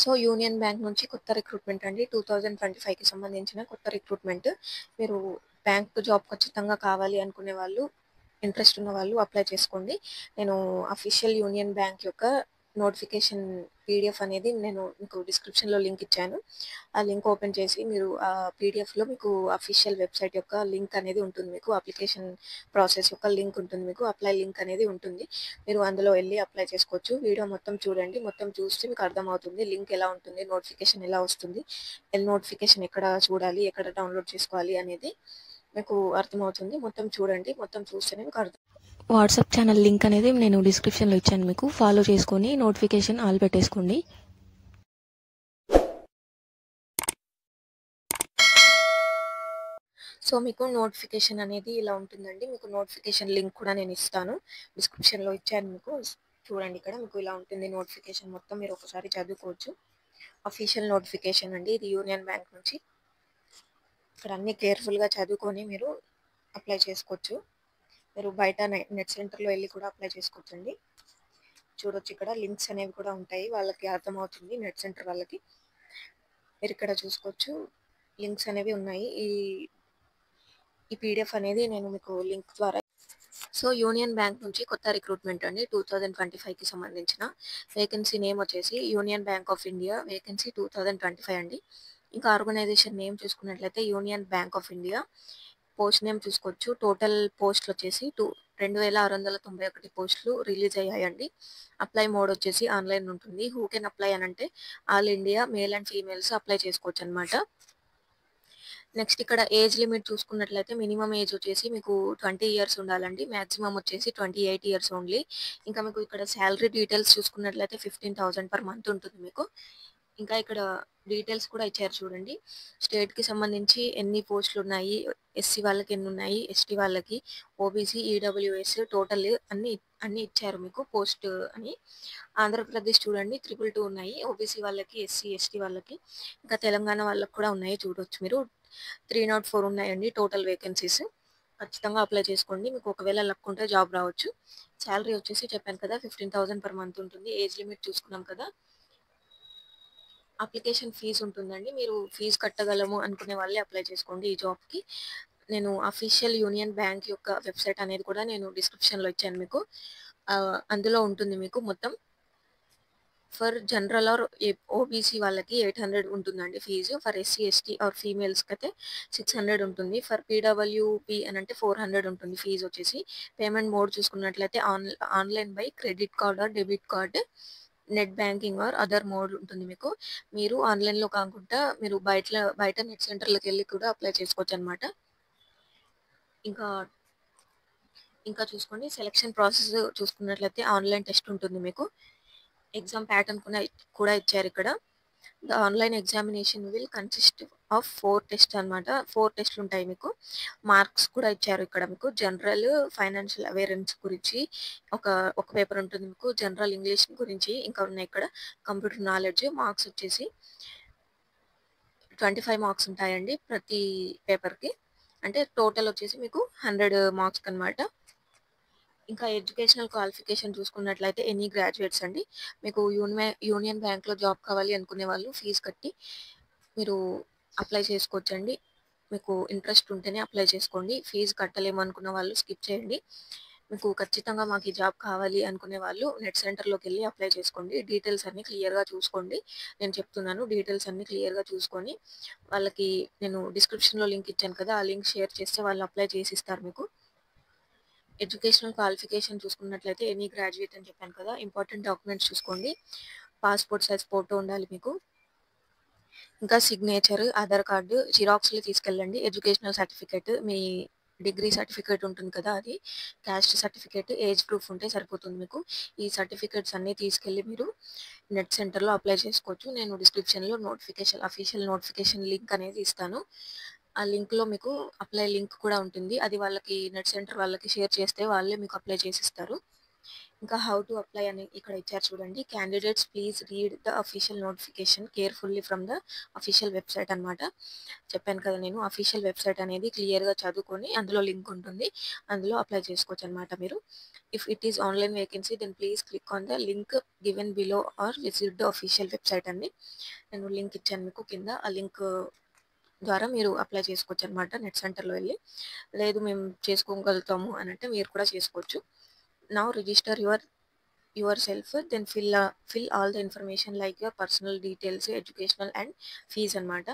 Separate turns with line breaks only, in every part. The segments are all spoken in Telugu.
సో, యూనియన్ బ్యాంక్ నుంచి కొత్త రిక్రూట్‌మెంట్ అండి. 2025కి సంబంధించిన కొత్త రిక్రూట్‌మెంట్. మీరు బ్యాంక్ జాబ్ ఖచ్చితంగా కావాలి అనుకునే వాళ్ళు, ఇంట్రెస్ట్ ఉన్న వాళ్ళు అప్లై చేసుకోండి. నేను అఫీషియల్ యూనియన్ బ్యాంక్ యొక్క నోటిఫికేషన్ పీడిఎఫ్ అనేది నేను మీకు డిస్క్రిప్షన్‌లో లింక్ ఇచ్చాను. ఆ లింక్ ఓపెన్ చేసి మీరు ఆ పీడిఎఫ్‌లో మీకు అఫీషియల్ వెబ్‌సైట్ యొక్క లింక్ అనేది ఉంటుంది మీకు. అప్లికేషన్ ప్రాసెస్ యొక్క లింక్ ఉంటుంది మీకు. అప్లై లింక్ అనేది ఉంటుంది. మీరు అందులో వెళ్లి అప్లై చేసుకోవచ్చు. వీడియో మొత్తం చూడండి. మొత్తం చూస్తే మీకు అర్థమవుతుంది. లింక్ ఎలా ఉంటుంది, నోటిఫికేషన్ ఎలా వస్తుంది, నోటిఫికేషన్ ఎక్కడ చూడాలి, ఎక్కడ డౌన్‌లోడ్ చేసుకోవాలి అనేది మీకు అర్థమవుతుంది. మొత్తం చూడండి. మొత్తం చూస్తేనే మీకు
వాట్సాప్ ఛానల్ లింక్ అనేది నేను డిస్క్రిప్షన్లో ఇచ్చాను మీకు. ఫాలో చేసుకొని నోటిఫికేషన్ ఆల్ పెట్టేసుకోండి.
సో, మీకు నోటిఫికేషన్ అనేది ఇలా ఉంటుందండి. మీకు నోటిఫికేషన్ లింక్ కూడా నేను ఇస్తాను. డిస్క్రిప్షన్‌లో ఇచ్చాను మీకు. చూడండి ఇక్కడ మీకు ఇలా ఉంటుంది నోటిఫికేషన్ మొత్తం మీరు ఒకసారి చదువుకోవచ్చు. అఫీషియల్ నోటిఫికేషన్ అండి ఇది యూనియన్ బ్యాంక్ నుంచి. ఇక్కడ అన్నీ కేర్‌ఫుల్‌గా చదువుకొని మీరు అప్లై చేసుకోవచ్చు. మీరు బయట నెట్ సెంటర్‌లో వెళ్లి కూడా అప్లై చేసుకోవచ్చండి. చూడొచ్చు ఇక్కడ లింక్స్ అనేవి కూడా ఉంటాయి. వాళ్ళకి అర్థమవుతుంది నెట్ సెంటర్ వాళ్ళకి. మీరు ఇక్కడ చూసుకోవచ్చు లింక్స్ అనేవి ఉన్నాయి. ఈ పీడిఎఫ్ అనేది నేను మీకు లింక్ ద్వారా. సో, యూనియన్ బ్యాంక్ నుంచి కొత్త రిక్రూట్‌మెంట్ అండి. 2025కి సంబంధించిన వేకెన్సీ నేమ్ వచ్చేసి Union Bank of India vacancy 2025 అండి. ఇంకా ఆర్గనైజేషన్ నేమ్ చూసుకున్నట్లయితే Union Bank of India. Post name చూసుకోవచ్చు. టోటల్ పోస్టులు వచ్చేసి 2691 పోస్టులు రిలీజ్ అయ్యాయండి. అప్లై మోడ్ వచ్చేసి ఆన్‌లైన్ ఉంటుంది. హూ కెన్ అప్లై అనంటే all India male and females apply చేసుకోవచ్చనమాట. నెక్స్ట్ ఇక్కడ ఏజ్ లిమిట్ చూసుకున్నట్లయితే మినిమమ్ ఏజ్ వచ్చేసి మీకు 20 ఇయర్స్ ఉండాలండి. మాక్సిమం వచ్చేసి 28 ఇయర్స్ ఓన్లీ. ఇంకా మీకు ఇక్కడ సాలరీ డీటెయిల్స్ చూసుకున్నట్లయితే 15,000 పర్ మంత్ ఉంటుంది మీకు. ఇంకా ఇక్కడ డీటెయిల్స్ కూడా ఇచ్చారు చూడండి. స్టేట్‌కి సంబంధించి ఎన్ని పోస్టులు ఉన్నాయి, ఎస్సీ వాళ్ళకి ఎన్ని ఉన్నాయి, ఎస్టీ వాళ్ళకి, ఓబీసీ, ఈడబ్ల్యూఎస్ టోటల్ అన్నీ ఇచ్చారు మీకు పోస్ట్ అని. ఆంధ్రప్రదేశ్ చూడండి 222 ఉన్నాయి. ఓబీసీ వాళ్ళకి, ఎస్సీ, ఎస్టీ వాళ్ళకి. ఇంకా తెలంగాణ వాళ్ళకి కూడా ఉన్నాయి చూడొచ్చు మీరు. 304 ఉన్నాయండి టోటల్ వేకెన్సీస్. ఖచ్చితంగా అప్లై చేసుకోండి. మీకు ఒకవేళ లక్ ఉంటే జాబ్ రావచ్చు. సాలరీ వచ్చేసి చెప్పాను కదా 15,000 పర్ మంత్ ఉంటుంది. ఏజ్ లిమిట్ చూసుకున్నాం కదా. అప్లికేషన్ ఫీజ్ ఉంటుందండి. మీరు ఫీజ్ కట్టగలము అనుకునే వాళ్ళే అప్లై చేసుకోండి ఈ జాబ్‌కి. నేను అఫీషియల్ యూనియన్ బ్యాంక్ యొక్క వెబ్‌సైట్ అనేది కూడా నేను డిస్క్రిప్షన్‌లో ఇచ్చాను మీకు. అందులో ఉంటుంది మీకు మొత్తం. ఫర్ జనరల్ ఆర్ ఓబీసీ వాళ్ళకి 800 ఉంటుందండి fee. For SC, ST or ఫీమేల్స్‌కైతే 600 ఉంటుంది. ఫర్ పీడబ్ల్యూపీ అనంటే 400 ఉంటుంది ఫీజ్ వచ్చేసి. పేమెంట్ మోడ్ చూసుకున్నట్లయితే online by credit card or debit card, net banking or other mode ఉంటుంది మీకు. మీరు ఆన్‌లైన్‌లో కాకుండా మీరు బయట నెట్ సెంటర్‌లకెళ్ళి కూడా అప్లై చేసుకోవచ్చనమాట. ఇంకా చూసుకోండి సెలక్షన్ ప్రాసెస్ చూసుకున్నట్లయితే ఆన్‌లైన్ టెస్ట్ ఉంటుంది మీకు. ఎగ్జామ్ ప్యాటర్న్ కూడా ఇచ్చారు ఇక్కడ. The online examination will consist of 4 test అనమాట. 4 టెస్ట్‌లు ఉంటాయి మీకు. మార్క్స్ కూడా ఇచ్చారు ఇక్కడ మీకు. జనరల్, ఫైనాన్షియల్ అవేరెన్స్ గురించి ఒక పేపర్ ఉంటుంది మీకు. జనరల్ ఇంగ్లీష్ గురించి ఇంకా ఉన్నాయి ఇక్కడ. కంప్యూటర్ నాలెడ్జ్ మార్క్స్ వచ్చేసి 25 మార్క్స్ ఉంటాయండి ప్రతి పేపర్‌కి. అంటే టోటల్ వచ్చేసి మీకు 100 మార్క్స్ కనమాట. ఇంకా ఎడ్యుకేషనల్ క్వాలిఫికేషన్ చూసుకున్నట్లయితే ఎనీ గ్రాడ్యుయేట్స్ అండి. మీకు యూనియన్ బ్యాంక్‌లో జాబ్ కావాలి అనుకునే వాళ్ళు ఫీజ్ కట్టి మీరు అప్లై చేసుకోవచ్చండి. మీకు ఇంట్రెస్ట్ ఉంటేనే అప్లై చేసుకోండి. ఫీజ్ కట్టలేము అనుకున్న వాళ్ళు స్కిప్ చేయండి. మీకు ఖచ్చితంగా మాకు ఈ జాబ్ కావాలి అనుకునే వాళ్ళు నెట్ సెంటర్‌లోకెళ్ళి అప్లై చేసుకోండి. డీటెయిల్స్ అన్నీ క్లియర్‌గా చూసుకోండి. నేను చెప్తున్నాను డీటెయిల్స్ అన్నీ క్లియర్‌గా చూసుకొని వాళ్ళకి నేను డిస్క్రిప్షన్‌లో లింక్ ఇచ్చాను కదా! ఆ లింక్ షేర్ చేస్తే వాళ్ళు అప్లై చేసిస్తారు మీకు. ఎడ్యుకేషనల్ క్వాలిఫికేషన్ చూసుకున్నట్లయితే ఎనీ గ్రాడ్యుయేట్ అని చెప్పాను కదా! ఇంపార్టెంట్ డాక్యుమెంట్స్ చూసుకోండి. పాస్‌పోర్ట్ సైజ్ ఫోటో ఉండాలి మీకు. ఇంకా సిగ్నేచర్, ఆధార్ కార్డు, జిరాక్స్‌లు తీసుకెళ్ళండి. ఎడ్యుకేషనల్ సర్టిఫికేట్, మీ డిగ్రీ సర్టిఫికేట్ ఉంటుంది కదా! అది, క్యాస్ట్ సర్టిఫికేట్, ఏజ్ ప్రూఫ్ ఉంటే సరిపోతుంది మీకు. ఈ సర్టిఫికేట్స్ అన్నీ తీసుకెళ్ళి మీరు నెట్ సెంటర్‌లో అప్లై చేసుకోవచ్చు. నేను డిస్క్రిప్షన్‌లో అఫీషియల్ నోటిఫికేషన్ లింక్ అనేది ఇస్తాను. ఆ లింక్‌లో మీకు అప్లై లింక్ కూడా ఉంటుంది. అది వాళ్ళకి నెట్ సెంటర్ వాళ్ళకి షేర్ చేస్తే వాళ్ళే మీకు అప్లై చేసిస్తారు. ఇంకా హౌ టు అప్లై అని ఇక్కడ ఇచ్చారు చూడండి. Candidates please read the official notification carefully from the official website అనమాట. చెప్పాను కదా నేను అఫీషియల్ వెబ్‌సైట్ అనేది క్లియర్‌గా చదువుకొని అందులో లింక్ ఉంటుంది. అందులో అప్లై చేసుకోవచ్చనమాట మీరు. If it is online vacancy then please click on the link given below or visit the official website అండి. నేను లింక్ ఇచ్చాను మీకు కింద. ఆ లింక్ ద్వారా మీరు అప్లై చేసుకోవచ్చనమాట నెట్ సెంటర్‌లో వెళ్లి. లేదు మేము చేసుకోగలుగుతాము అనంటే మీరు కూడా చేసుకోవచ్చు. Now register yourself, then fill all the information like your personal details, educational and fees అనమాట.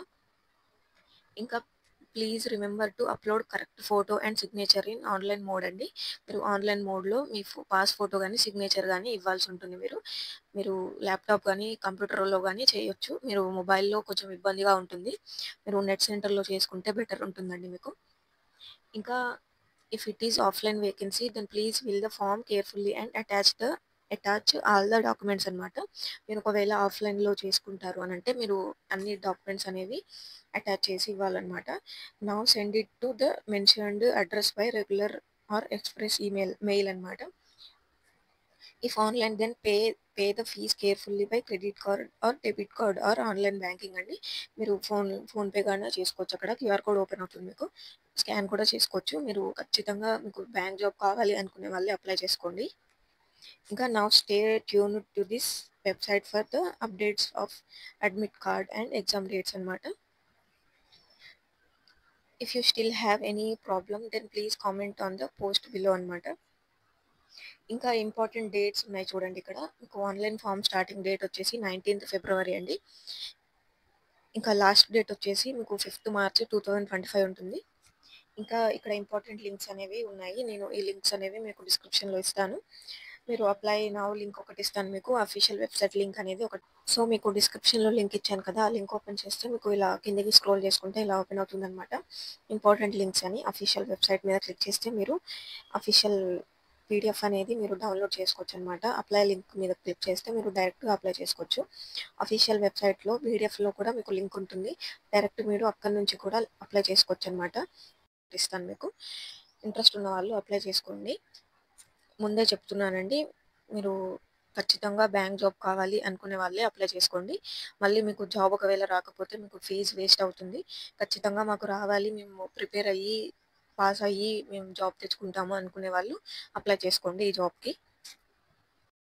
ఇంకా please remember to upload correct photo and signature in online mode అండి. మీరు ఆన్లైన్ మోడ్లో మీ పాస్ ఫోటో కానీ సిగ్నేచర్ కానీ ఇవ్వాల్సి ఉంటుంది. మీరు ల్యాప్టాప్ కానీ కంప్యూటర్లో కానీ చేయొచ్చు. మీరు మొబైల్లో కొంచెం ఇబ్బందిగా ఉంటుంది. మీరు నెట్ సెంటర్లో చేసుకుంటే బెటర్ ఉంటుందండి మీకు. ఇంకా if it is offline vacancy then please fill the form carefully and attach all the documents అనమాట. మీరు ఒకవేళ ఆఫ్లైన్లో చేసుకుంటారు అని అంటే మీరు అన్ని డాక్యుమెంట్స్ అనేవి అటాచ్ చేసి ఇవ్వాలన్నమాట. Now send it to the mentioned address by regular or express mail అనమాట. If online then pay the fee carefully by credit card or debit card or online banking అండి. మీరు ఫోన్పే కానీ చేసుకోవచ్చు. అక్కడ క్యూఆర్ కోడ్ ఓపెన్ అవుతుంది మీకు. స్కాన్ కూడా చేసుకోవచ్చు. మీరు ఖచ్చితంగా మీకు బ్యాంక్ జాబ్ కావాలి అనుకునే వాళ్ళే అప్లై చేసుకోండి. ఇంకా now stay tune to this website for the updates of admit card and exam dates అనమాట. If you still have any problem then please comment on the post below అనమాట. ఇంకా ఇంపార్టెంట్ డేట్స్ ఉన్నాయి చూడండి ఇక్కడ. మీకు ఆన్లైన్ ఫామ్ స్టార్టింగ్ డేట్ వచ్చేసి 19th ఫిబ్రవరి అండి. ఇంకా లాస్ట్ డేట్ వచ్చేసి మీకు 5th మార్చ్ 2025 ఉంటుంది. ఇంకా ఇక్కడ ఇంపార్టెంట్ లింక్స్ అనేవి ఉన్నాయి. నేను ఈ లింక్స్ అనేవి మీకు డిస్క్రిప్షన్‌లో ఇస్తాను. మీరు అప్లై నౌ లింక్ ఒకటి ఇస్తాను మీకు. అఫీషియల్ వెబ్‌సైట్ లింక్ అనేది ఒకటి. సో మీకు డిస్క్రిప్షన్‌లో లింక్ ఇచ్చాను కదా! ఆ లింక్ ఓపెన్ చేస్తే మీకు ఇలా కిందకి స్క్రోల్ చేసుకుంటే ఇలా ఓపెన్ అవుతుందనమాట. ఇంపార్టెంట్ లింక్స్ అని అఫీషియల్ వెబ్‌సైట్ మీద క్లిక్ చేస్తే మీరు అఫీషియల్ పీడిఎఫ్ అనేది మీరు డౌన్లోడ్ చేసుకోవచ్చు అనమాట. అప్లై లింక్ మీద క్లిక్ చేస్తే మీరు డైరెక్ట్‌గా అప్లై చేసుకోవచ్చు. అఫీషియల్ వెబ్‌సైట్‌లో పీడిఎఫ్‌లో కూడా మీకు లింక్ ఉంటుంది. డైరెక్ట్ మీరు అక్కడి నుంచి కూడా అప్లై చేసుకోవచ్చు అనమాట. ఇస్తాను మీకు. ఇంట్రెస్ట్ ఉన్న వాళ్ళు అప్లై చేసుకోండి. ముందే చెప్తున్నానండి. మీరు ఖచ్చితంగా బ్యాంక్ జాబ్ కావాలి అనుకునే వాళ్ళే అప్లై చేసుకోండి. మళ్ళీ మీకు జాబ్ ఒకవేళ రాకపోతే మీకు ఫీజ్ వేస్ట్ అవుతుంది. ఖచ్చితంగా మాకు రావాలి, మేము ప్రిపేర్ అయ్యి, పాస్ అయ్యి మేము జాబ్ తెచ్చుకుంటాము అనుకునే వాళ్ళు అప్లై చేసుకోండి ఈ జాబ్‌కి.